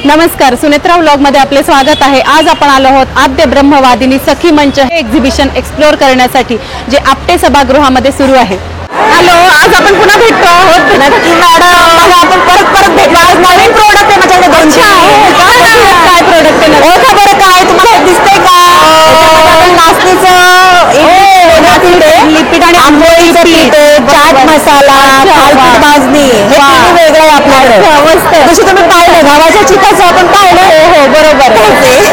नमस्कार, सुनेत्रा व्लॉग मध्ये आपले स्वागत आहे। आज आपण आलो आहोत आद्य ब्रह्मवादिनी सखी मंच हे एक्झिबिशन एक्सप्लोर करण्यासाठी जे आपटे सभागृहामध्ये सुरू आहे। हॅलो, आज आपण पुन्हा भेटतो आहोत। नक्की मॅडम, मला आपण परत भेटलो। आज नवीन प्रोडक्ट आहे माझ्याकडे 200 आहे। काय प्रोडक्ट आहे? ओळखा बरं काय तुम्हाला दिसतंय का? नाचणीचं लिपीट आणि आंबोळीचं पीठ, चाट मसाला, थालीपीठ भाजणी, हे तीन वेगळं आहे आपल्याकडे। मस्त, जसं तुम्ही पाहिलं गावाच्या चिकाचं आपण पाहिलं। हो बरोबर।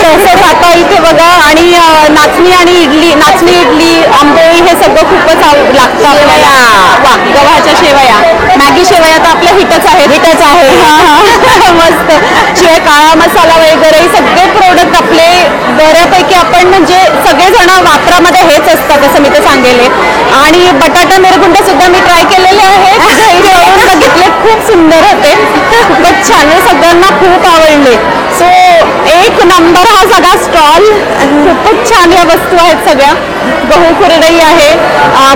तसंच आता इथे बघा, आणि नाचणी आणि इडली, नाचणी इडली आंबोळी हे सगळं खूपच लागतं आपल्याला। वा, गव्हाच्या शेवया, मॅगी शेवया तर आपल्या हिटच आहे। मस्त। शिवाय काळा मसाला वगैरे सगळे प्रोडक्ट आपले बऱ्यापैकी आपण म्हणजे सगळेजण वापरामध्ये हेच असतात असं मी तर सांगेल। आणि बटाटा मिरगुंड सुद्धा मी ट्राय केलेले आहेत, बघितले, खूप सुंदर होते, खूपच छान, सगळ्यांना खूप आवडले। सो एक नंबर हा सगळा स्टॉल, खूपच छान या वस्तू आहेत सगळ्या। गहू कुरडई आहे,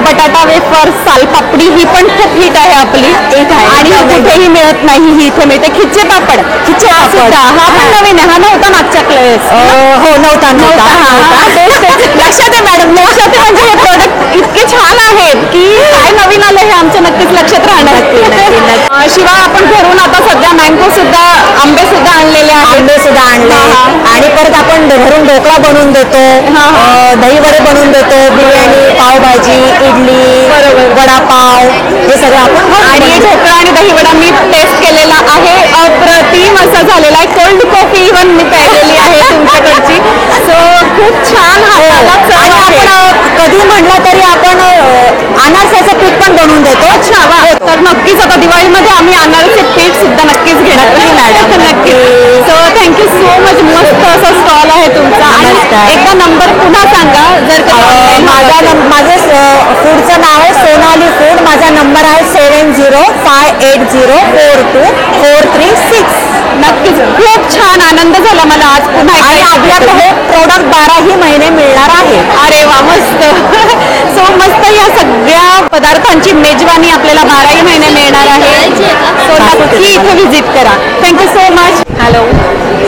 बटाटा वेफर, सालपापडी ही पण खूप हिट आहे आपली, एक आहे आणि कुठेही मिळत नाही, ही इथे मिळते। खिचे पापड, हा पण नवीन आहे, हा नव्हता मागच्या वेळेस। हो, नव्हता। लक्षात आहे मॅडम, लक्षात आहे। म्हणजे हे प्रोडक्ट इतके छान आहेत की काय नवीन आलं हे आमच्या नक्कीच लक्षात राहणार। शिवाय आपण घरून आता सध्या मँगो सुद्धा, आंबे सुद्धा आणलेले आहेत, आणि परत आपण घरून ढोकळा बनवून देतो, दही वडे बनवून देतो, बिर्याणी, पावभाजी, इडली, वडापाव, हे सगळं आपण। आणि ढोकळा आणि दही वडा मी टेस्ट केलेला आहे, अप्रतिम असा झालेला आहे। कोल्ड कॉफी इव्हन मी प्यायलेली आहे तुमच्याकडची। सो खूप छान कधी म्हटलं तरी आपण अनारसाचं पीठ पण बनवून देतो। अच्छा, वा। तर नक्कीच आता दिवाळीमध्ये आम्ही अनारसे पीठ सुद्धा नक्कीच घेणार मॅडम, नक्कीच। सो थँक्यू सो मच, मस्त असा स्टॉल आहे तुमचा। आणि एकदा नंबर पुन्हा सांगा जर माझं फूडचं नाव आहे सोनाली फूड। माझा नंबर आहे 7058042436। नक्कीच, खूप छान आनंद झाला मला आज पुन्हा। आणि आपल्याकडे हे प्रोडक्ट 12ही महिने मिळणार आहे। अरे वा, मस्त। सो मस्त, या सगळ्या पदार्थांची मेजवानी आपल्याला 12ही महिने मिळणार आहे। सो नक्की इथे व्हिजिट करा। Thank you so much. हॅलो,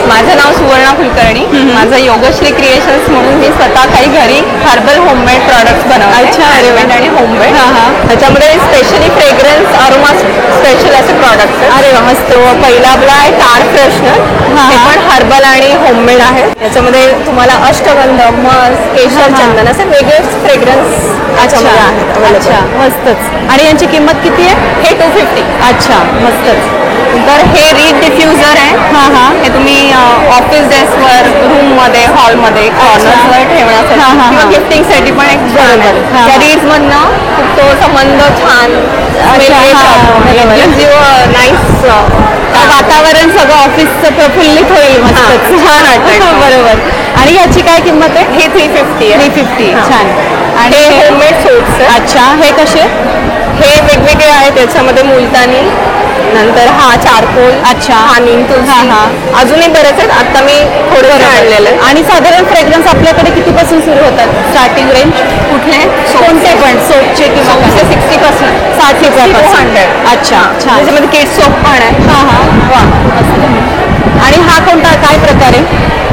माझं नाव सुवर्णा कुलकर्णी। माझं योगश्री क्रिएशन्स म्हणून मी स्वतः काही घरी हर्बल होममेड प्रॉडक्ट्स बनवते। अच्छा, अरे वा। आणि होममेड, त्याच्यामध्ये स्पेशली फ्रेग्रन्स अरोमा स्पेशल असे प्रॉडक्ट्स आहेत। अरे वा, मस्त। पहिला आपला आहे कार फ्रेशनर, हे पण हर्बल आणि होममेड आहे। त्याच्यामध्ये तुम्हाला अष्टगंध, मस, केशर, चंदन असे वेगळे फ्रेग्रन्स त्याच्यामध्ये आहेत। अच्छा, मस्तच। आणि यांची किंमत किती आहे? हे 250। अच्छा, मस्तच। तर हे रीड डिफ्युजर आहे। हे तुम्ही ऑफिस डेस्कवर, रूममध्ये, हॉलमध्ये, कॉर्नर्सवर ठेवण्यासाठी किंवा गिफ्टिंगसाठी पण एक छान आहे। त्या रीड्स मधनं खूप तो संबंध छान नाईस वातावरण सगळं ऑफिसचं प्रफुल्लित होईल, मस्त छान वाटतं। बरोबर। आणि ह्याची काय किंमत आहे? हे 350 आहे। 350, छान। आणि होममेड सोप्स आहे। अच्छा, हे कसे? हे वेगवेगळे आहेत, त्याच्यामध्ये मुलतानी, नंतर हा चारकोल, अच्छा, हा नीम तुलसी, अजूनही बरेच आहेत। आता मी थोडे आणलेले। आणि साधारण फ्रेग्रन्स आपल्याकडे कितीपासून सुरू होतात? स्टार्टिंग रेंज कुठले? कोणते पण सोपचे किंवा 60%, 60%। अच्छा, छान। त्याच्यामध्ये किड्स सोप पण आहे। वा, मस्त। आणि हा कोणता, काय प्रकार आहे?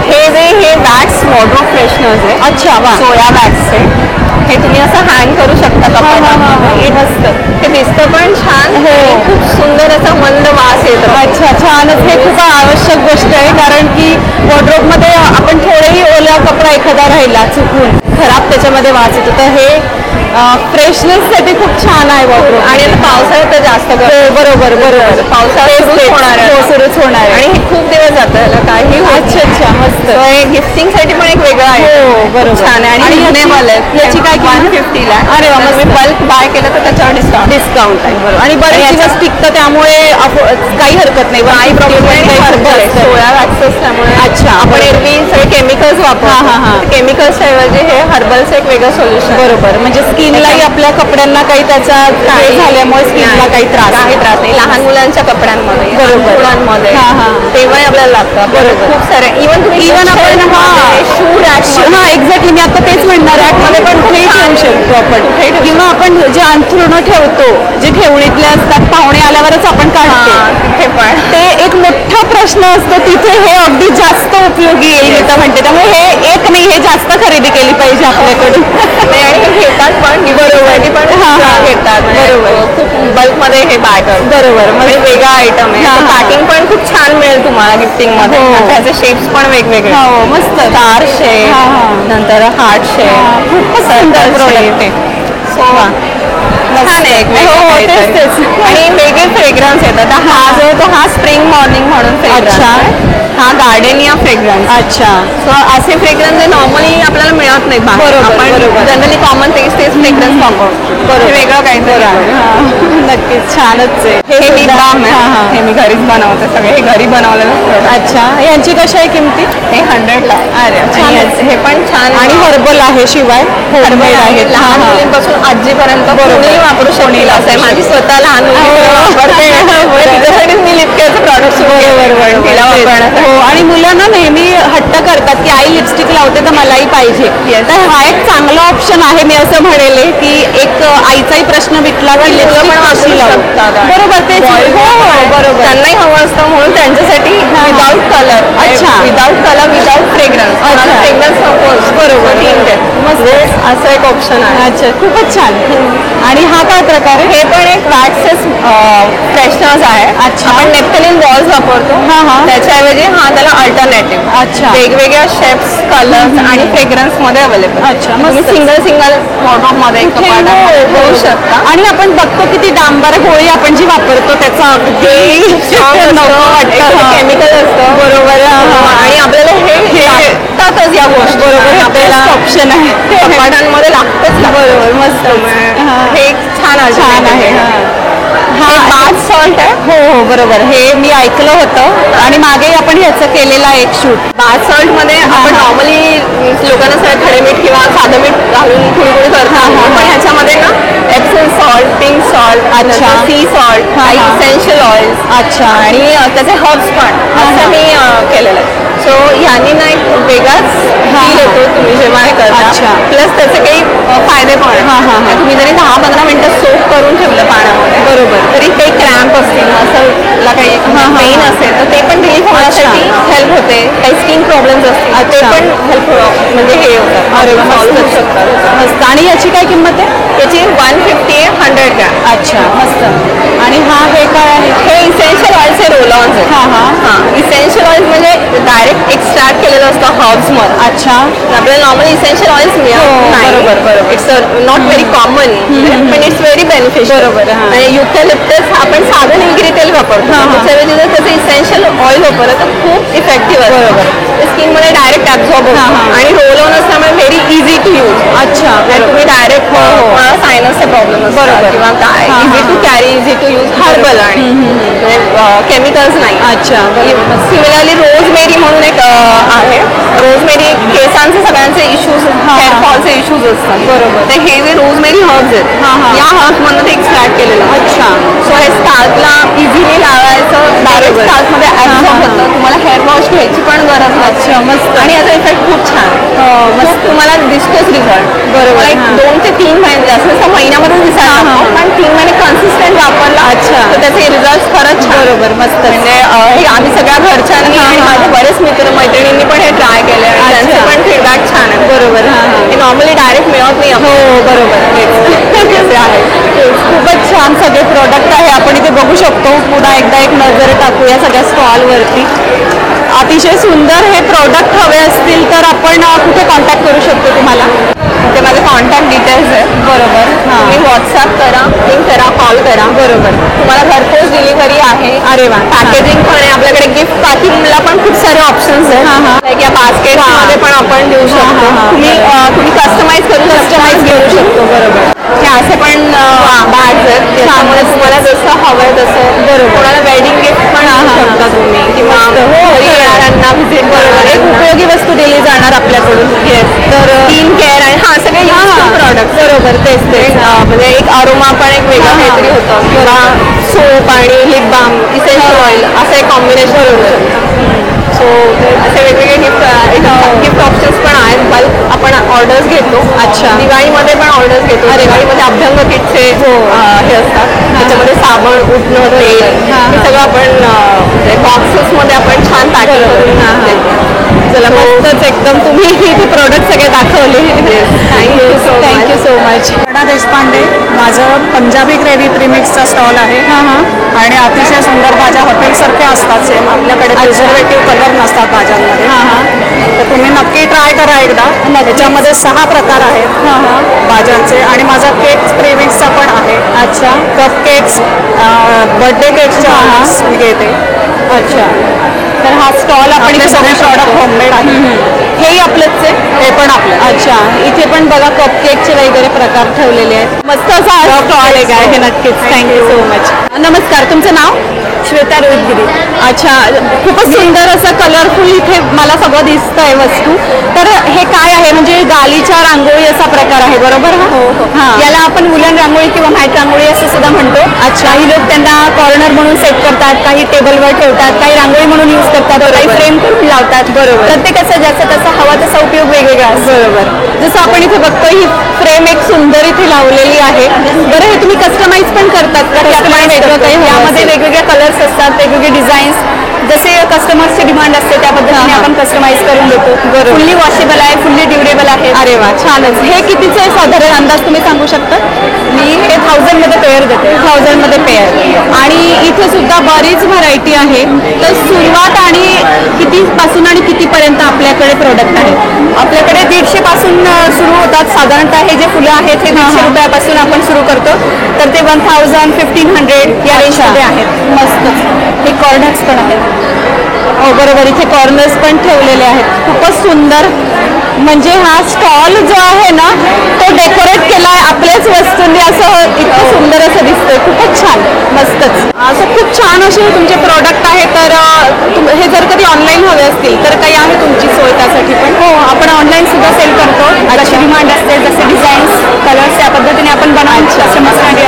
हे वॅक्स वॉर्डरोब फ्रेशनर्स आहे। अच्छा, वा। सोया वॅक्स आहे। हे तुम्ही असं हँग करू शकता कपाटामध्ये, मस्त। हे दिसतं पण छान, खूप सुंदर असा मंद वास येतो। अच्छा, छानच। हे खूप आवश्यक गोष्ट आहे, कारण की वॉर्डरोबमध्ये आपण थोडेही ओला कपडा एखादा राहिला चुकून खराब, त्याच्यामध्ये वास येतो। तर हे फ्रेशनेससाठी खूप छान आहे वॉर्डरोब। आणि पावसाळ्यात तर जास्त बरोबर पावसाळ्यात सुरूच होणार आहे। आणि हे खूप दिवस जातं याला काही। अच्छा, मस्त। गिफ्टिंगसाठी पण एक वेगळं आहे। हो, बरोबर। छान आहे। आणि रिजनेबल आहे। याची काय 150 ला। अरे वा, तुम्ही बल्क बाय केलं तर त्याच्यावर डिस्काउंट आहे। बरोबर। आणि बरेच दिवस टिकतं, त्यामुळे काही हरकत नाही। काही प्रॉब्लेम नाही। 16 वॅक्सेस त्यामुळे। अच्छा, आपण एरवी सगळे केमिकल्स वापरतो, केमिकल्स ऐवजी हे हर्बलचं एक वेगळं सोल्युशन. बरोबर, म्हणजे स्किनलाही आपल्या कपड्यांना काही त्याचा हे झाल्यामुळे स्किनला काही त्रास काही त्रास नाही. लहान मुलांच्या कपड्यांमध्ये, बरोबर. मुलांमध्ये तेव्हाही आपल्याला लागतं. बरोबर. खूप सारे इव्हन आपण शू रॅक हा एक्झॅक्टली मी आता तेच म्हणणार रॅकमध्ये पण कुठेही ठेवू शकतो आपण, किंवा आपण जे अंथरुणं ठेवतो, जे ठेवणीतले असतात पाहुणे आल्यावरच आपण काढतो, तिथे पण ते एक मोठा प्रश्न असतो. तिथे हे अगदी जास्त उपयोगी येईल मी तर म्हणते. त्यामुळे हे एक नाही, हे जास्त खरेदी केली पाहिजे आपल्याकडून. आणि घेतात पण बरोबर पण घेतात. बरोबर, खूप बल्कमध्ये हे बॅग बरोबर, म्हणजे वेगळा आयटम आहे. पॅकिंग पण खूप छान मिळेल तुम्हाला गिफ्टिंग मध्ये. त्याचे शेप्स पण वेगवेगळे. हो मस्त. स्टार शेप, नंतर हार्ट शेप, खूपच सुंदर प्रोडक्ट आहे. छान आहे एक तेच. आणि वेगळे फ्रेग्रन्स येतात. हा जो तो हा स्प्रिंग मॉर्निंग म्हणून फ्रेग्रन्स आहे. हा गार्डेनिया फ्रेग्रन्स. अच्छा. सो असे फ्रेग्रन्स नॉर्मली आपल्याला मिळत नाहीत बाहेर. बरोबर, आपण बरोबर. जनरली कॉमन तेच फ्रेग्रन्स वापरतो. बरोबर. वेगळं काहीतरी आहे. नक्कीच छानच आहे. हे मी बाम आहे. हे मी घरीच बनवते सगळे. हे घरी बनवलेलं. अच्छा, यांची कशी आहे किमती? हे 100ला. अरे आणि हे पण छान आणि हर्बल आहे, शिवाय हर्बल आहेत. लहान मुलींपासून आजीपर्यंत कोणीही वापरू शकेल असं आहे. माझी स्वतः लहान मुली वापरते. तिच्यासाठी मी लिपकेचं प्रॉडक्ट तिला वापरण्यासाठी. हो, आणि मुलांना नेहमी हट्ट करतात की आई लिपस्टिक लावते तर मलाही पाहिजे. तर हा एक चांगला ऑप्शन आहे मी असं म्हणेल, की एक आईचाही प्रश्न मिटला की लिपस्टिक पण वापरू कशी लावू. शकतात. बरोबर, तेच. हो हो, बरोबर. त्यांनाही हवं असतं म्हणून त्यांच्यासाठी विदाउट कलर. अच्छा. Without colour, without fragrance. अच्छा. फ्रेग्रन्स सपोज बरोबर. मस्त असं एक ऑप्शन आहे. अच्छा, खूपच छान. आणि हा काय प्रकार आहे? हे पण एक वॅक्सेस फ्रेशनर्स आहे. अच्छा. आपण नेप्थलीन बॉल्स वापरतो. त्याच्याऐवजी हा त्याला अल्टरनेटिव्ह. अच्छा. वेगवेगळ्या शेप्स, कलर्स आणि फ्रेग्रन्स मध्ये अवेलेबल. अच्छा, तुम्ही मस्त. सिंगल वॉर्डरोब मध्ये करू शकता. आणि आपण बघतो की ती डांबर गोळी आपण जी वापरतो त्याचा अगदी नको वाटतं. केमिकल असतं. बरोबर. आणि आपल्याला हे लागतातच या गोष्टी. बरोबर, आपल्याला ऑप्शन आहे. कपाटांमध्ये लागतच. बरोबर, मस्त. हे एक छान छान आहे. हा बाथ सॉल्ट आहे. हो हो, बरोबर. हे मी ऐकलं होतं आणि मागेही आपण ह्याचं केलेलं आहे एक शूट. बाथ सॉल्ट मध्ये आपण नॉर्मली लोकांना सगळं खडे मीठ किंवा साधं मीठ घालून थोडी करतो. पण ह्याच्यामध्ये ना एप्सम सॉल्ट, पिंक सॉल्ट, अच्छा. सी सॉल्ट, इसेन्शियल ऑइल्स, अच्छा. आणि त्याचे हर्ब्स पण असं मी केलेलं आहे. सो ह्यानी ना एक वेगळाच फील येतो तुम्ही जेव्हा हे करता. अच्छा. प्लस त्याचे काही फायदे पण आहेत. तुम्ही जरी 10-15 मिनिटं सोप करून ठेवलं पाण्यामध्ये, बरोबर, तरी काही क्रॅम्प असतील, असं काही पेन असेल तर ते पण रिलीफ होण्यासाठी हेल्प होते. काही स्किन प्रॉब्लेम्स असतील ते पण हेल्प म्हणजे हे होतात. अरे वा, सॉल्व करू शकतात. मस्त. आणि याची काय किंमत आहे? याची 150 आहे, 100 ग्रॅम. अच्छा, मस्त. आणि हा हे काय आहे? हे इसेन्शियल ऑइल्सचे रोल ऑन्स आहेत. इसेन्शियल ऑइल्स म्हणजे डायरेक्ट एक्स्ट्रॅक्ट केलेलं असतं हर्ब्स मध्ये. अच्छा. आपल्याला नॉर्मली इसेन्शियल ऑइल्स बरोबर, बरोबर. इट्स नॉट व्हेरी कॉमन, पण इट्स व्हेरी बेनिफिशियल. बरोबर. आणि युकॅलिप्टस आपण साधं निलगिरी तेल वापरतो. त्याच्याऐवजी जर त्याचं इसेन्शियल ऑइल वापरलं तर खूप इफेक्टिव्ह आहे. बरोबर. स्किन मध्ये डायरेक्ट ऍब्झॉर्ब होतं आणि रोल ऑन असल्यामुळे व्हेरी इझी टू यूज. अच्छा. तुम्ही डायरेक्ट सायनसचे प्रॉब्लेम असतात किंवा काय, easy to carry, easy to use, herbal आणि केमिकल्स नाही. अच्छा. सिमिलरली रोजमेरी म्हणून एक आहे. रोजमेरी केसांचे सगळ्यांचे इश्यूज, हेअर फॉलचे इश्यूज असतात. बरोबर. तर हे जे रोजमेरी हर्ब्स आहेत, या हर्ब्स मधून ते एक्स्ट्रॅक्ट केलेलं. अच्छा. सो हे स्काल्पला इझिली लावायचं, डायरेक्ट स्काल्पमध्ये ऍब्झॉर्ब होतं. तुम्हाला हेअर वॉश घ्यायची पण गरज नाही. अच्छा, मस्त. आणि याचा इफेक्ट खूप छान. मस्त तुम्हाला दिसतोच रिझल्ट. बरोबर. 2 ते 3 महिने, जास्त महिन्यामध्ये दिसायला, पण 3 महिने कन्सिस्टंट वापरला. अच्छा. तर त्याचे रिझल्ट खरंच छान. बरोबर, मस्त. म्हणजे हे आम्ही सगळ्या घरच्यांनी आणि माझे बरेच मैत्रिणींनी पण हे ट्राय केले आणि त्यांचे पण फीडबॅक छान आहे. बरोबर. हे नॉर्मली डायरेक्ट मिळत नाही. हो, बरोबर. असे आहे. खूपच छान सगळे प्रोडक्ट आहे. आपण इथे बघू शकतो. पुन्हा एकदा एक नजर टाकूया सगळ्या स्टॉलवरती. अतिशय सुंदर हे प्रोडक्ट हवे असतील तर आपण कुठे कॉन्टॅक्ट करू शकतो तुम्हाला? ते माझे कॉन्टॅक्ट डिटेल्स आहेत. बरोबर. तुम्ही व्हॉट्सअप करा, लिंक करा, कॉल करा. बरोबर. तुम्हाला घरपोच डिलिव्हरी आहे. अरे वा. पॅकेजिंग पण आहे आपल्याकडे. गिफ्ट पॅकिंगला पण खूप सारे ऑप्शन्स आहेत. लाईक या बास्केटमध्ये पण आपण देऊ शकतो. तुम्ही कस्टमाइज घेऊ शकतो. बरोबर. हे असे पण बॅग्स आहेत त्याच्यामुळे तुम्हाला जसं हवंय तसं. बरोबर. कोणाला वेडिंग गिफ्ट पण आणू शकता तुम्ही किंवा घरी येणाऱ्यांना व्हिजिट करणारे उपयोगी वस्तू दिली जाणार आपल्याकडून. येस. बरोबर तेच म्हणजे एक अरोमा पण एक वेगळा काहीतरी होतं किंवा सोप आणि लिप बाम इसेन्शियल ऑइल असं एक कॉम्बिनेशन होतं. सो असे वेगवेगळे गिफ्ट ऑप्शन्स पण आहेत. बल्क आपण ऑर्डर्स घेतो. अच्छा. दिवाळीमध्ये पण ऑर्डर्स घेतो. दिवाळीमध्ये अभ्यंग किटचे हे असतात त्याच्यामध्ये साबण उठणं तेल हे सगळं आपण बॉक्सेसमध्ये आपण छान पॅकिंग करून देतो. चला मस्तच एकदम तुम्ही इथे प्रोडक्ट सगळे दाखवले. Thank you so much. Rana Deshpande, माझं पंजाबी ग्रेव्ही प्रीमिक्सचा स्टॉल आहे. आणि अतिशय सुंदर भाज्या हॉटेलसारख्या असतात सेम. आपल्याकडे प्रिझर्वेटिव्ह कलर नसतात भाज्यांमध्ये. तर तुम्ही नक्की ट्राय करा एकदा. त्याच्यामध्ये 6 प्रकार आहेत भाज्यांचे. आणि माझा केक प्रीमिक्सचा पण आहे. अच्छा. कप केक्स, बर्थडे केक्सच्या मी घेते. अच्छा. तर हा स्टॉल आपण आपले इथे सगळे बघू प्रॉडक्ट शकतो. होममेड आहे. हेही आपलंच आहे. हे पण आपले. अच्छा. इथे पण बघा कप केकचे वगैरे प्रकार ठेवलेले आहेत. मस्त असा स्टॉल आहे काय. नक्कीच. Thank you so much. नमस्कार, तुमचं नाव? श्वेता रोहितगिरी. अच्छा. खूपच सुंदर असं कलरफुल इथे मला सगळं दिसतंय वस्तू. तर हे काय आहे म्हणजे गालीच्या रांगोळी असा प्रकार आहे बरोबर? हा. याला आपण वुलन रांगोळी किंवा मॅट रांगोळी असं सुद्धा म्हणतो. अच्छा. काही लोक त्यांना कॉर्नर म्हणून सेट करतात, काही टेबलवर ठेवतात, काही रांगोळी म्हणून यूज करतात, काही फ्रेम करून लावतात. बरोबर. प्रत्येकाचा ज्याचा तसा हवा तसा उपयोग वेगवेगळा असतो. बरोबर. जसं आपण इथे बघतो ही फ्रेम एक सुंदर इथे लावलेली आहे. बरं, हे तुम्ही कस्टमाइज पण करतात का? वेगळं काही यामध्ये वेगवेगळे कलर्स असतात, वेगवेगळे डिझाईन्स. जसे कस्टमर्सची डिमांड असते त्या पद्धतीने आपण कस्टमाइज करून देतो. फुल्ली वॉशेबल आहे, फुल्ली ड्युरेबल आहे. अरे वा, छानच. हे कितीचं आहे साधारण अंदाज तुम्ही सांगू शकता? मी हे 1000 मध्ये पेअर देते. 1000 मध्ये पेअर. आणि इथे सुद्धा बरीच व्हरायटी आहे. तर सुरुवात आणि कितीपासून आणि कितीपर्यंत आपल्याकडे प्रोडक्ट आहे? आपल्याकडे 150 पासून सुरू होतात. साधारणतः हे जे फुलं आहेत हे 150 रुपयापासून आपण सुरू करतो. तर ते 1000, 1500 या रेंजमध्ये आहेत. मस्त. हे कॉर्नर्स पण आहेत. हो बरोबर. इथे कॉर्नर्स पण ठेवलेले आहेत. खूपच सुंदर. म्हणजे हा स्टॉल जो आहे ना तो डेकोरेट केलाय आपल्याच वस्तूंनी. असं इतकं सुंदर असं दिसतंय. खूपच छान. मस्तच. असं खूप छान असे तुमचे प्रोडक्ट आहे. तर हे जर कधी ऑनलाईन हवे असतील तर काही आहे तुमची सोय त्यासाठी पण? हो, आपण ऑनलाईन सुद्धा सेल करतो. जशी डिमांड असते, जसे डिझाईन्स, कलर्स त्या पद्धतीने आपण बनवून कस्टमर्ससाठी.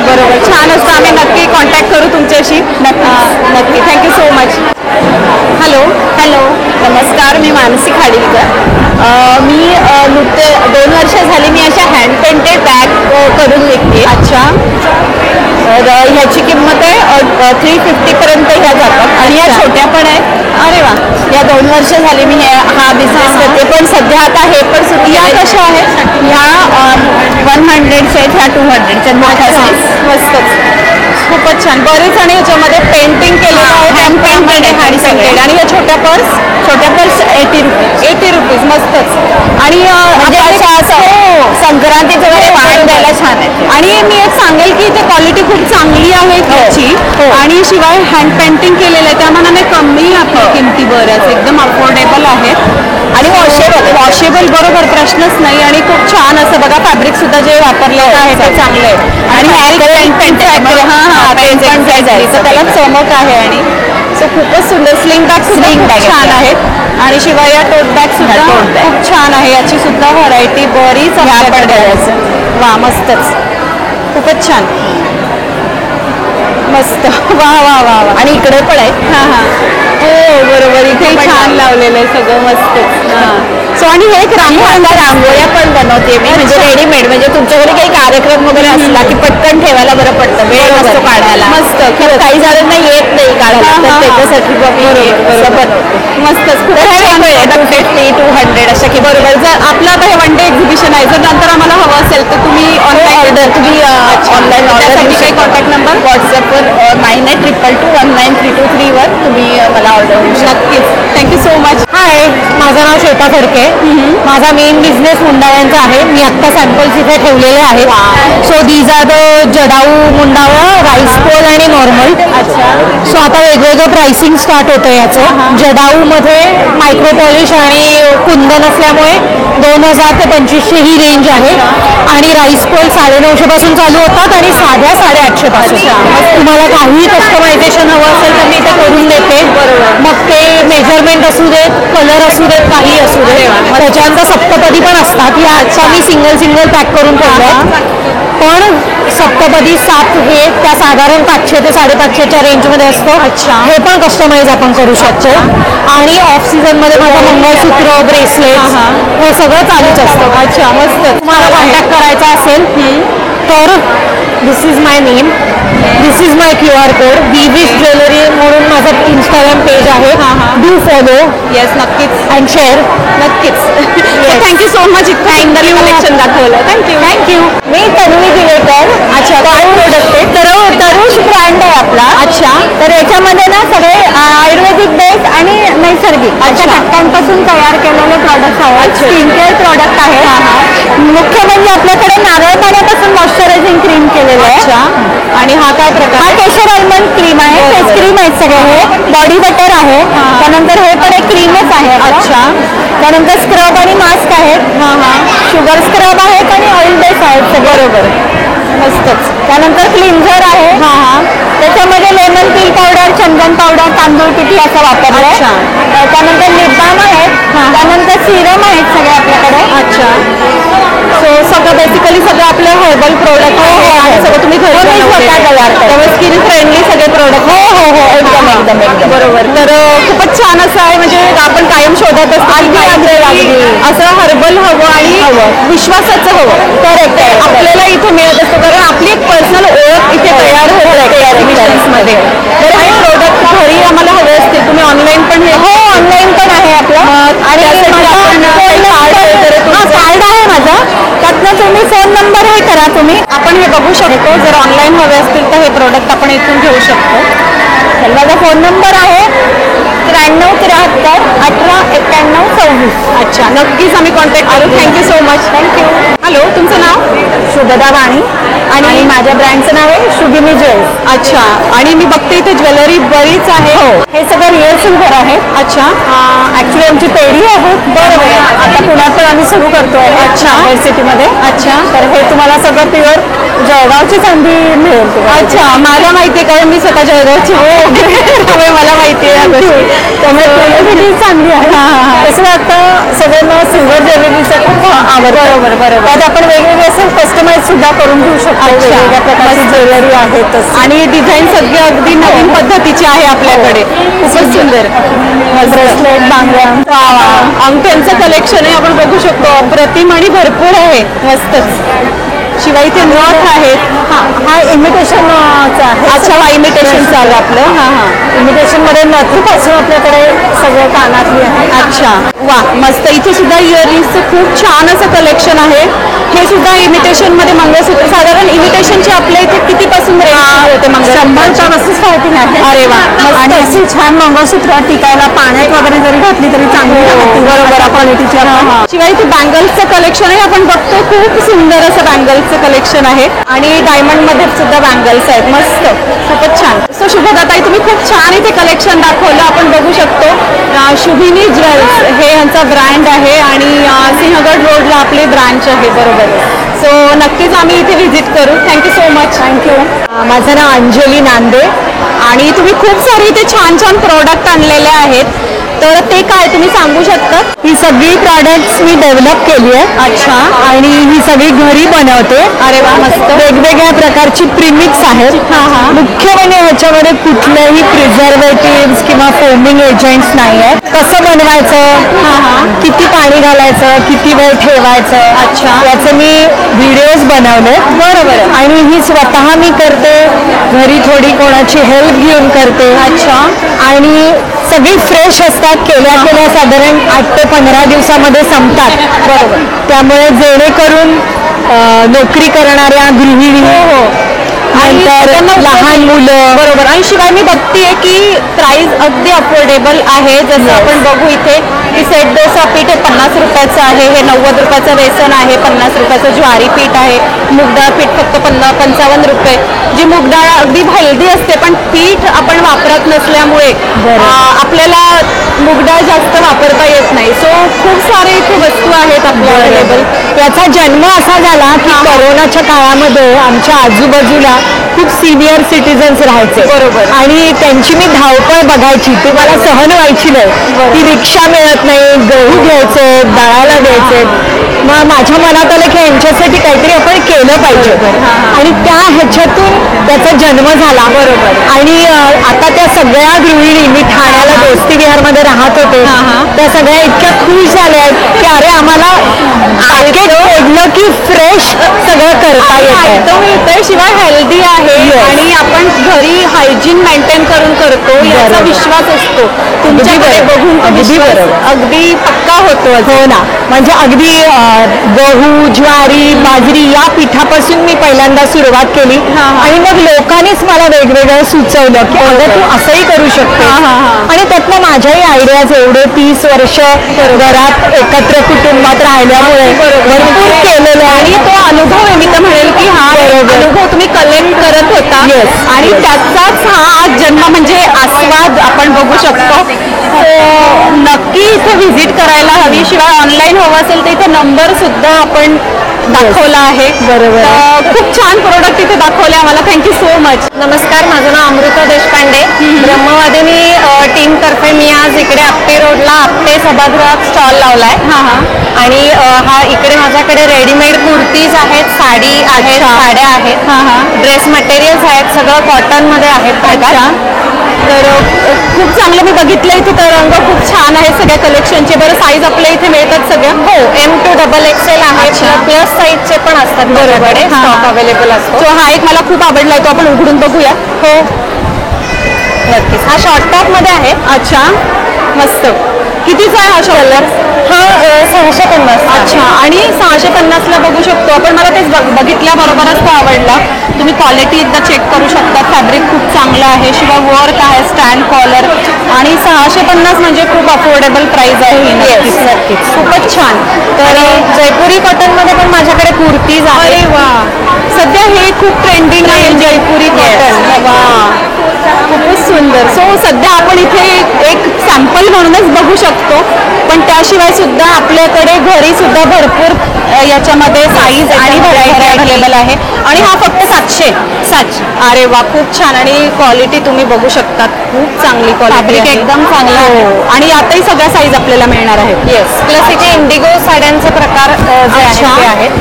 बरोबर. छान असतं. आम्ही नक्की कॉन्टॅक्ट करू तुमच्याशी. नक्की. Thank you so much. हॅलो. नमस्कार, मी मानसी खाडीलकर. मी नुकते 2 वर्ष झाली मी अशा हँड पेंटेड बॅग करून विकते. अच्छा. तर ह्याची किंमत आहे 350 पर्यंत ह्या जातात. आणि या छोट्या पण आहेत. अरे वा. या 2 वर्ष झाली मी हा बिझनेस करते. पण सध्या आता हे पण सुरू. या कशा आहेत? ह्या 100च्या आहेत, ह्या 200च्या मोठ्या साईज. मस्तच. खूपच छान. बरेच आणि याच्यामध्ये पेंटिंग केलेलं आहे. हँड पेंटेड आहे आणि सगळे. आणि या छोट्या पर्स 80 रुपीज. 80 रुपीज. मस्तच. आणि म्हणजे आता संक्रांतीचं वगैरे वाण द्यायला छान आहे. आणि मी एक सांगेल की इथे क्वालिटी खूप चांगली आहे त्याची. आणि शिवाय हँड पेंटिंग केलेलं आहे त्या मानाने कमी आपल्या किमती बऱ्याच एकदम अफोर्डेबल आहेत. आणि वॉशेबल बरोबर प्रश्नच नाही. आणि खूप छान असं बघा फॅब्रिक सुद्धा जे वापरलेलं आहे ते चांगलं आहे. आणि त्याला चमक आहे. आणि सो खूपच सुंदर. स्लिंग बॅग सुद्धा खूप छान आहेत. आणि शिवाय या टोट बॅग सुद्धा खूप छान आहे. याची सुद्धा व्हरायटी बरीच आपल्याकडे. वा, मस्तच. खूपच छान. मस्त. वा वा वा वा. आणि इकडे पण आहे. हो बरोबर. इथे छान लावलेलं आहे सगळं. मस्तच. सो आणि हे एक रांगोळ्या पण बनवते मी. म्हणजे रेडीमेड. म्हणजे तुमच्याकडे काही कार्यक्रम वगैरे असला की पटकन ठेवायला बरं पडतं. वेळ नसतो काढायला. मस्त. काही जणांना येत नाही काढायला. तर त्याच्यासाठी मस्तच. खूप 250, 200 अशा की. बरोबर. जर आपलं आता हे वन डे एक्झिबिशन आहे, जर नंतर आम्हाला हवं असेल तर तुम्ही ऑनलाईन ऑनलाईन त्यासाठी काही कॉन्टॅक्ट नंबर? व्हॉट्सअपवर 9822193223 वर तुम्ही मला ऑर्डर करू शकता. नक्कीच. Thank you so much. हाय, माझं नाव श्वेता फडके. माझा मेन बिझनेस मुंडाळ्यांचा आहे. मी आत्ता सॅम्पल्स इथे ठेवलेले आहेत. So these are the jadau मुंडावं, राईस पोल आणि नॉर्मल. अच्छा. सो आता वेगवेगळं प्राइसिंग स्टार्ट होतं याचं. जडाऊमध्ये मायक्रो पॉलिश आणि कुंदन असल्यामुळे 2000 ते 2500 ही रेंज आहे. आणि राईस पोल 950 पासून चालू होतात आणि साध्या 850 पासून. तुम्हाला काही कस्टमायझेशन हवं असेल तर मी ते करून देते. मग ते मेजरमेंट असू देत, कलर असू देत, काही काही असू दे. त्याच्यानंतर सप्तपदी पण असतात. ह्या आजच्या मी सिंगल पॅक करून ठेवल्या. पण सप्तपदी 7 हे त्या साधारण 500 ते 550च्या रेंजमध्ये असतं. अच्छा, हे पण कस्टमाइज आपण करू शकतो. आणि ऑफ सीझन मध्ये माझं मंगळसूत्र, ब्रेसलेट हे सगळं चालूच असतं. अच्छा, मस्त. तुम्हाला कॉन्टॅक्ट करायचा असेल तर this is my name, this is my QR code. Vivish jewellery म्हणून माझं इंस्टाग्राम पेज आहे. Do follow. येस, नक्कीच. And share. नक्कीच. Thank you so much. इतकं कलेक्शन दाखवलं. थँक्यू. मी तन्वी दिवेकर. अच्छा, काय प्रोडक्ट आहे? तरुष ब्रँड आहे आपला. अच्छा, तर याच्यामध्ये ना सगळे आयुर्वेदिक बेस आणि नैसर्गिक अशा घटकांपासून तयार केलेले प्रॉडक्ट आहेत. स्किन केअर प्रॉडक्ट आहे. मुख्य म्हणजे आपल्याकडे नारळ पाण्यापासून मॉइश्चरायझिंग क्रीम केलेलं आहे. आणि हा काय प्रकार? हा केशर आल्मंड क्रीम आहे. फेस क्रीम आहेत सगळे. हे बॉडी बटर आहे. त्यानंतर हे पण एक क्रीमच आहे. अच्छा, त्यानंतर स्क्रब आणि मास्क आहेत. शुगर स्क्रब आहेत आणि ऑइल बेस आहेत सगळे. बरोबर, मस्तच. त्यानंतर क्लिन्झर आहे. त्याच्यामध्ये लेमन पील पावडर, चंदन पावडर, तांदूळ पिठी असं वापरलं. त्यानंतर लिप बाम आहेत. त्यानंतर सिरम आहेत सगळे आपल्याकडे. अच्छा, सो सगळं बेसिकली सगळं आपलं हर्बल प्रोडक्ट आहे. सगळं तुम्ही घरी स्वतः तयार करता. त्यामुळे स्किन फ्रेंडली सगळे प्रोडक्ट. हो, एकदम बरोबर. तर खूपच छान असं आहे. म्हणजे आपण कायम शोधत असतो असं हर्बल हवं आणि विश्वासाचं हवं. करेक्ट. आपल्याला इथे मिळत असतं कारण आपली एक पर्सनल ओळख इथे तयार होत मध्ये. काही प्रोडक्ट घरी आम्हाला हवे असतील. तुम्ही ऑनलाईन पण ऑनलाईन पण आहे आपलं. आणि कार्ड आहे माझं. त्यातनं तुम्ही फोन नंबर हे करा. तुम्ही आपण हे बघू शकतो. जर ऑनलाईन हवे असतील तर हे प्रोडक्ट आपण इथून घेऊ शकतो. तर माझा फोन नंबर आहे 9373 18 91 26. अच्छा, नक्कीच आम्ही कॉन्टॅक्ट करू. Thank you so much. Thank you. Hello, तुमचं नाव? शुभदा वाणी. आणि माझ्या ब्रँडचं नाव आहे शुभिनी ज्वेल्स. अच्छा, आणि मी बघते इथे ज्वेलरी बरीच आहे. हो, हे सगळं रिअल सिल्वर आहे. अच्छा, ऍक्च्युली आमची पेढी आहे. बरोबर. आता पुण्यात पण आम्ही सुरू करतोय. अच्छा, हेड सिटीमध्ये. अच्छा, तर हे तुम्हाला सगळं प्युअर जळगावची चांदी मिळेल. अच्छा, मला माहिती आहे कारण मी स्वतः जळगावची. त्यामुळे मला माहिती आहे. त्यामुळे क्वालिटी चांगली आहे. तसं आता सगळ्यांना सिल्वर ज्वेलरीचं खूप आवडतं. बरोबर. त्यात आपण वेगवेगळे असं कस्टमाइज सुद्धा करून घेऊ शकतो. वेगवेगळ्या प्रकारची ज्वेलरी आहेतच. आणि डिझाईन सगळी अगदी नवीन पद्धतीची आहे आपल्याकडे. खूपच सुंदर. ब्रेसलेट, बांगड्या, अंगठ्यांचं कलेक्शन आहे. आपण बघू शकतो. अप्रतिम आणि भरपूर आहे. मस्तच. शिवाय इथे नथ आहेत. हा इमिटेशनचा आहे. अच्छा, हा इमिटेशनचा आहे आपलं. इमिटेशनमध्ये नथीपासून आपल्याकडे सगळं कानातली आहे. अच्छा, वा, मस्त. इथे सुद्धा इयरिंग्सचं खूप छान असं कलेक्शन आहे. हे सुद्धा इमिटेशनमध्ये मंगळसूत्र. साधारण इमिटेशनचे आपल्या इथे कितीपासून होते? 100च्या पासून स्टार्टिंग आहे. अरे वा. आणि अशी छान मंगळसूत्र टिकायला पाण्यात वगैरे जरी घातली तरी चांगली. बरोबर, क्वालिटीची. शिवाय इथे बँगल्सचं कलेक्शन आहे. आपण बघतो खूप सुंदर असं बँगल्सचं कलेक्शन आहे. आणि डायमंड मध्ये सुद्धा बँगल्स आहेत. मस्त, खूपच छान. सो शुभदाताई, तुम्ही खूप छान इथे कलेक्शन दाखवलं. आपण बघू शकतो शुभिनी ज्वेल्स हे यांचा ब्रँड आहे आणि सिंहगड रोडला आपली ब्रांच आहे. बरोबर. सो नक्कीच आम्ही इथे व्हिजिट करू. Thank you so much. थँक्यू. माझं नाव अंजली नांदे आणि तुम्ही खूप सारे इथे छान छान प्रोडक्ट आणलेले आहेत. तर ते काय तुम्ही सांगू शकता? ही सगळी प्रॉडक्ट्स मी डेव्हलप केली आहे. अच्छा, आणि ही सगळी घरी बनवते. अरे वा, मस्त. वेगवेगळ्या प्रकारची प्रीमिक्स आहेत. मुख्य म्हणजे ह्याच्यामध्ये कुठलेही प्रिझर्वेटिव्ह किंवा फोमिंग एजंट्स नाही आहेत. कसं बनवायचं, किती पाणी घालायचं, किती वेळ ठेवायचं. अच्छा, याचे मी व्हिडिओज बनवले. बरोबर. आणि ही स्वतः मी करते. घरी थोडी कोणाची हेल्प घेऊन करते. अच्छा, आणि सगळी फ्रेश असतात. केल्या साधारण 8 ते 15 दिवसामध्ये संपतात. बरोबर. त्यामुळे जेणेकरून नोकरी करणाऱ्या गृहिणी, नंतर लहान मुलं. बरोबर. आणि शिवाय मी बघतेय की प्राइस अगदी अफोर्डेबल आहे. जसं आपण बघू इथे की सेट डोसा पीठ हे 50 रुपयाचं आहे. हे 90 रुपयाचं बेसन आहे. 50 रुपयाचं ज्वारी पीठ आहे. मुगडाळ पीठ फक्त 55 रुपये. जी मुगडाळ अगदी हेल्दी असते पण पीठ आपण वापरत नसल्यामुळे आपल्याला मुगडाळ जास्त वापरता येत नाही. सो खूप सारे इथे वस्तू आहेत आपल्या अवेलेबल. याचा जन्म असा झाला की कोरोनाच्या काळामध्ये आमच्या आजूबाजूला खूप सिनियर सिटीजन्स राहायचे. बरोबर. आणि त्यांची मी धावपळ बघायची. ती मला सहन व्हायची नाही. ती रिक्षा मिळत नाही, गहू घ्यायचे, दळाला द्यायचे. मग माझ्या मनात आलं की यांच्यासाठी काहीतरी आपण केलं पाहिजे आणि त्या ह्याच्यातून त्याचा जन्म झाला. बरोबर. आणि आता त्या सगळ्या गृहिणी, मी ठाण्याला दोस्ती विहारमध्ये राहत होते, त्या सगळ्या इतक्या खुश झाल्या आहेत की अरे आम्हाला पॅकेट ओढलं की फ्रेश सगळं करता येतं. शिवाय हेल्दी आहे आणि आपण घरी हायजीन मेंटेन करून करतो याचा विश्वास असतो. तुमच्याकडे बघून अगदी पक्का होतो. हो ना, म्हणजे अगदी गहू, ज्वारी, बाजरी या पिठापासून मी पहिल्यांदा सुरुवात केली आणि मग लोकांनीच मला वेगवेगळं सुचवलं की अगं तू असंही करू शकते. आणि त्यातनं माझ्याही आयडियाज एवढे 30 वर्ष घरात एकत्र कुटुंबात राहिल्यामुळे भरपूर केलेलं आहे. आणि तो अनुभव आहे, मी तर म्हणेल की हा अनुभव तुम्ही कलेक्ट करत होता आणि त्याचाच हा आज जन्म म्हणजे आस्वाद आपण बघू शकतो. नक्की इथे व्हिजिट करायला हवी. शिवाय ऑनलाईन हवं असेल तर इथे नंबर सुद्धा आपण दाखवला आहे. बरोबर. खूप छान प्रोडक्ट इथे दाखवले आम्हाला. Thank you so much. नमस्कार, माझं नाव अमृता देशपांडे. ब्रह्मवादिनी टीम तर्फे मी आज इकडे आपटे रोडला आपटे सभागृहात स्टॉल लावलाय. आणि हा इकडे माझ्याकडे रेडीमेड कुर्तीज आहेत, साडी आहेत, साड्या आहेत, ड्रेस मटेरियल्स आहेत, सगळं कॉटन मध्ये आहेत. तर खूप चांगलं मी बघितलं इथे. तर रंग खूप छान आहे सगळ्या कलेक्शनचे. बरं, साईज आपल्या इथे मिळतात सगळ्या? हो, M2 XXL आहे. प्लस साईजचे पण असतात. बरोबर, स्टॉक अवेलेबल असतो. तो हा एक मला खूप आवडलाय, तो आपण उघडून बघूया. हो, नक्कीच. हा शॉर्ट टॉप मध्ये आहे. अच्छा, मस्त. कितीचा आहे हा कलर? हा 650. अच्छा, आणि 650ला बघू शकतो आपण. मला तेच बघितल्याबरोबरच तो आवडला. तुम्ही क्वालिटी एकदा चेक करू शकता. फॅब्रिक खूप चांगलं आहे, शिवाय वर्क आहे, स्टँड कॉलर. आणि 650 म्हणजे खूप अफोर्डेबल प्राइस आहे ही. नक्कीच. खूपच छान. तर जयपुरी कॉटन मध्ये पण माझ्याकडे कुर्तीज आहे. अरे वा, सध्या हे खूप ट्रेंडिंग आहे, जयपुरी कॉटन. वा, खूपच सुंदर. सो सध्या आपण इथे एक सॅम्पल म्हणूनच बघू शकतो, पण त्याशिवाय सुद्धा आपल्याकडे घरी सुद्धा भरपूर याच्यामध्ये साईज आणि व्हरायटी अवेलेबल आहे. आणि हा फक्त 700. अरे वा, खूप छान. आणि क्वालिटी तुम्ही बघू शकता, खूप चांगली क्वालिटी, एकदम चांगला आहे. आणि आताही सगळ्या साईज आपल्याला मिळणार आहेत. येस. प्लस इथे इंडिगो साड्यांचे प्रकार जे आहेत.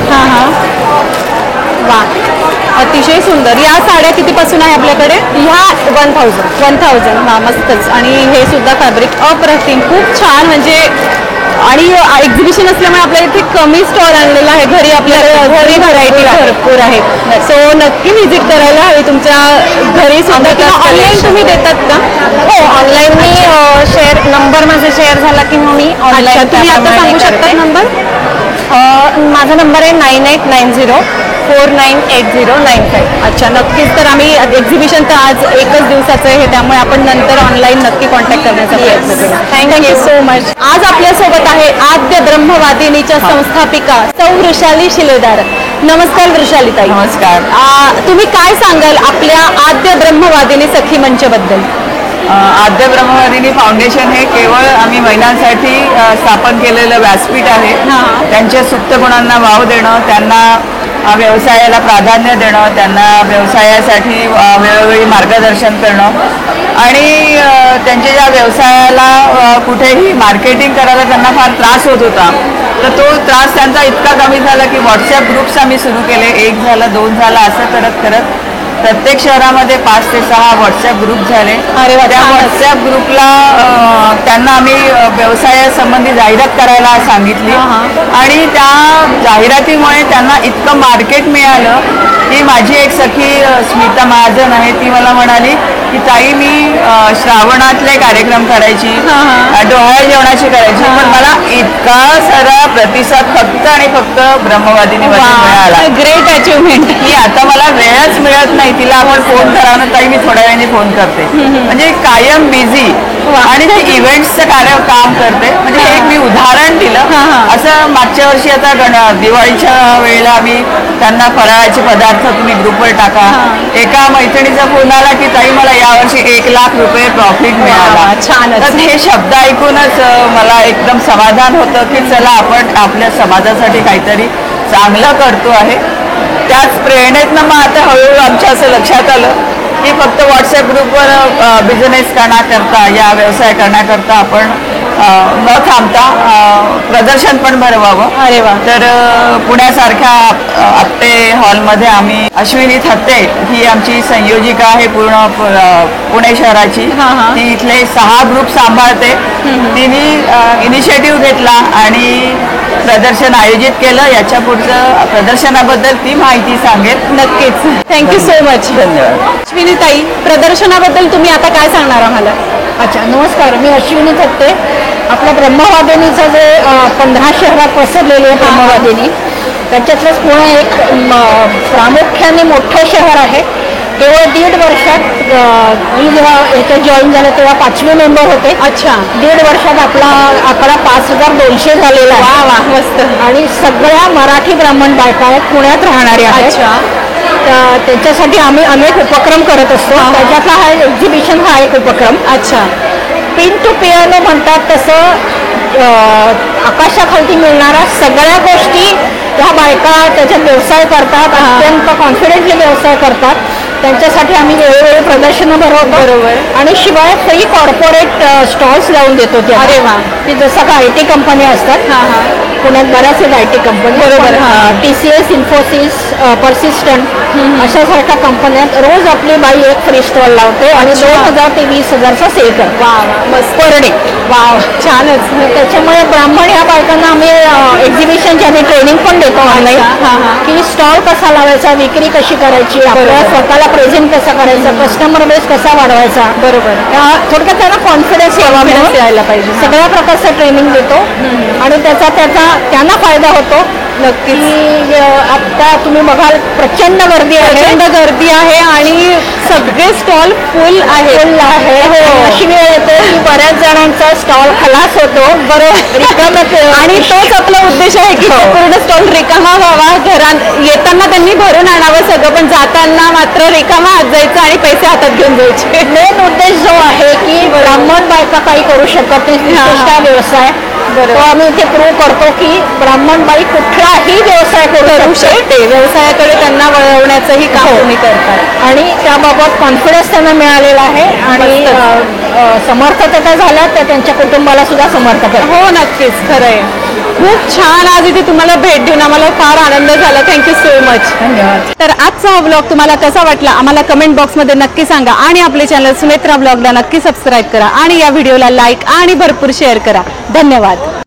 वा, अतिशय सुंदर. या साड्या कितीपासून आहे आपल्याकडे? ह्या 1000. हा, मस्तच. आणि हे सुद्धा फॅब्रिक अप्रतिम, खूप छान. म्हणजे आणि एक्झिबिशन असल्यामुळे आपल्याला इथे कमी स्टॉल आणलेला आहे. घरी आपल्याला घरी व्हरायटी भरपूर आहे. सो नक्की व्हिजिट करायला हवी तुमच्या घरी सुद्धा. किंवा ऑनलाईन तुम्ही देतात का? हो, ऑनलाईन मी शेअर नंबर माझा शेअर झाला की मग मी ऑनलाईन. तुम्ही आता सांगू शकता नंबर? माझा नंबर आहे 9890498095. अच्छा, नक्कीच. तर आम्ही एक्झिबिशन तर आज एकच दिवसाचं आहे, त्यामुळे आपण नंतर ऑनलाईन नक्की कॉन्टॅक्ट करण्याचा प्रयत्न करू. Thank you so much. आज आपल्यासोबत आहे आद्य ब्रह्मवादिनीच्या संस्थापिका सौ वृषाली शिलेदार. नमस्कार वृषाली ताई. नमस्कार. तुम्ही काय सांगाल आपल्या आद्य ब्रह्मवादिनी सखी मंचबद्दल? आद्य ब्रह्मवादिनी फाउंडेशन हे केवळ आम्ही महिलांसाठी स्थापन केलेलं व्यासपीठ आहे. त्यांच्या सुप्त गुणांना वाव देणं, त्यांना व्यवसायाला प्राधान्य देणं, त्यांना व्यवसायासाठी वेळोवेळी मार्गदर्शन करणं आणि त्यांच्या ज्या व्यवसायाला कुठेही मार्केटिंग करायला त्यांना फार त्रास होत होता, तर तो त्रास त्यांचा इतका कमी झाला की व्हॉट्सॲप ग्रुप्स आम्ही सुरू केले. 1 झालं, 2 झालं, असं करत करत प्रत्येक शहरामध्ये 5 ते 6 व्हॉट्सॲप ग्रुप झाले. त्या व्हॉट्सॲप ग्रुपला त्यांना आम्ही व्यवसायासंबंधी जाहिरात करायला सांगितली आणि त्या जाहिरातीमुळे त्यांना इतकं मार्केट मिळालं की माझी एक सखी स्मिता महाजन आहे, ती मला म्हणाली की ताई मी श्रावणातले कार्यक्रम करायची, डोहाळ्या जेवणाची करायची, पण मला इतका सारा प्रतिसाद फक्त आणि फक्त ब्रह्मवादिनीमध्ये मिळाला. Great achievement. की आता मला वेळच मिळत नाही. तिला आपण फोन करा ना ताई, मी थोड्या वेळाने फोन करते. म्हणजे कायम बिझी आणि ते इव्हेंट्सचं काम करते. म्हणजे एक मी उदाहरण दिलं. असं मागच्या वर्षी आता दिवाळीच्या वेळेला आम्ही त्यांना फराळाचे पदार्थ तुम्ही ग्रुपवर टाका. एका मैत्रिणीचा फोन आला की ताई मला यावर्षी 1 लाख रुपये प्रॉफिट मिळाला. छान. तर हे शब्द ऐकूनच मला एकदम समाधान होतं की चला आपण आपल्या समाजासाठी काहीतरी चांगलं करतो आहे. त्याच प्रेरणेतनं मग आता हळूहळू आमच्या असं लक्षात आलं की फक्त व्हॉट्सॲप ग्रुपवर बिझनेस करण्याकरता या व्यवसाय करण्याकरता आपण न थांबता प्रदर्शन पण भरवावं. अरे वा. तर पुण्यासारख्या आपटे हॉलमध्ये आम्ही अश्विनी थत्ते ही आमची संयोजिका आहे पूर्ण पुणे शहराची. ती इथले 6 ग्रुप सांभाळते. तिने इनिशिएटिव्ह घेतला आणि प्रदर्शन आयोजित केलं. याच्या पुढचं प्रदर्शनाबद्दल ती माहिती सांगेल. नक्कीच. Thank you so much. धन्यवाद. अश्विनीताई, प्रदर्शनाबद्दल तुम्ही आता काय सांगणार आम्हाला? अच्छा, नमस्कार. मी अश्विनी थत्ते. आपल्या ब्रह्मवादिनीचं जे 15 शहरात पसरलेले आहे ब्रह्मवादिनी, त्याच्यातलंच पुणे एक प्रामुख्याने मोठं शहर आहे. केवळ 1.5 वर्षात मी जेव्हा याच्यात जॉईन झालं तेव्हा 5वे मेंबर होते. अच्छा. 1.5 वर्षात आपला आकडा 5200 झालेला आहे. वा वा, मस्त. आणि सगळ्या मराठी ब्राह्मण बायका आहेत, पुण्यात राहणाऱ्या आहेत. अच्छा. त्याच्यासाठी आम्ही अनेक उपक्रम करत असतो. त्याच्यातला हा एक्झिबिशन हा एक उपक्रम. अच्छा. पिन टू पियानो म्हणतात तसं आकाशाखालती मिळणाऱ्या सगळ्या गोष्टी त्या बायका त्याच्यात व्यवसाय करतात, अत्यंत कॉन्फिडेंटली व्यवसाय करतात. त्यांच्यासाठी आम्ही वेळोवेळी प्रदर्शनं भरवतो. बरोबर. आणि शिवाय फ्री कॉर्पोरेट स्टॉल्स लावून देतो. अरे वा. की जसं का IT कंपनी असतात पुण्यात बऱ्याच आहेत IT कंपनी. बरोबर. TCS, इन्फोसिस, पर्सिस्टंट अशासारख्या कंपन्यात रोज आपली बाई एक फ्री स्टॉल लावते आणि 2000 ते 20,000चा सेल करते. वा वा, मस्त. Per day. वाव, छानच. त्याच्यामुळे ब्राह्मण या बायकांना आम्ही एक्झिबिशनची आम्ही ट्रेनिंग पण देतो ऑनलाईन. की स्टॉल कसा लावायचा, विक्री कशी करायची, आपल्या स्वतःला प्रेझेंट कसा करायचा, कस्टमर बेस कसा वाढवायचा. बरोबर. थोडक्यात त्यांना कॉन्फिडन्स यायला पाहिजे. सगळ्या प्रकारचं ट्रेनिंग देतो आणि त्याचा त्यांना फायदा होतो. नक्कीच. की आता तुम्ही बघाल प्रचंड गर्दी आहे. प्रचंड गर्दी आहे आणि सगळे स्टॉल फुल आहे. अशी वेळ येते की बऱ्याच जणांचा स्टॉल खलास होतो. बरोबर. आणि तोच आपला उद्देश आहे की पूर्ण स्टॉल रिकामा व्हावा. घरात येताना त्यांनी भरून आणावं सगळं, पण जाताना मात्र रिकामा हात जायचं आणि पैसे हातात घेऊन जायचे. मेन उद्देश जो आहे की ब्राह्मण बायका काही करू शकत नाही, विशेषतः व्यवसाय. तो आम्ही इथे प्रूव्ह करतो की ब्राह्मण बाई कुठलाही व्यवसाय करू शकते. व्यवसायाकडे त्यांना वळवण्याचंही काम तुम्ही करतात आणि त्याबाबत कॉन्फिडन्स त्यांना मिळालेला आहे आणि समर्थता झाल्या तर त्यांच्या कुटुंबाला सुद्धा समर्थक आहे. हो, नक्कीच. खरं आहे. खूप छान. आज इथे तुम्हाला भेट देऊन आम्हाला फार आनंद झाला. Thank you so much. धन्यवाद. तर आजचा हा ब्लॉग तुम्हाला कसा वाटला आम्हाला कमेंट बॉक्समध्ये नक्की सांगा आणि आपले चॅनल सुनेत्रा ब्लॉगला नक्की सबस्क्राईब करा आणि या व्हिडिओला लाईक आणि भरपूर शेअर करा. धन्यवाद.